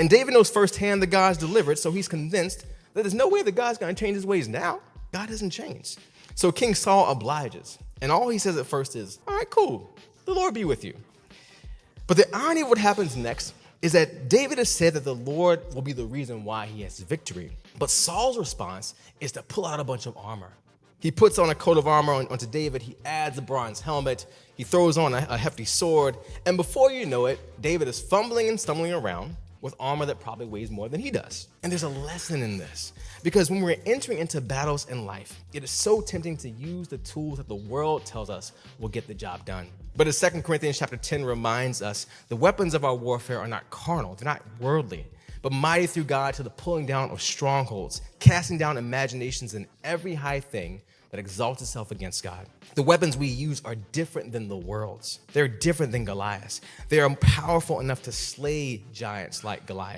And David knows firsthand that God's delivered, so he's convinced that there's no way that God's going to change his ways now. God hasn't changed. So King Saul obliges. And all he says at first is, all right, cool. The Lord be with you. But the irony of what happens next is that David has said that the Lord will be the reason why he has victory. But Saul's response is to pull out a bunch of armor. He puts on a coat of armor onto David. He adds a bronze helmet. He throws on a hefty sword. And before you know it, David is fumbling and stumbling around with armor that probably weighs more than he does. And there's a lesson in this, because when we're entering into battles in life, it is so tempting to use the tools that the world tells us will get the job done. But as 2 Corinthians chapter 10 reminds us, the weapons of our warfare are not carnal, they're not worldly, but mighty through God to the pulling down of strongholds, casting down imaginations and every high thing that exalts itself against God. The weapons we use are different than the world's. They're different than Goliath's. They are powerful enough to slay giants like Goliath.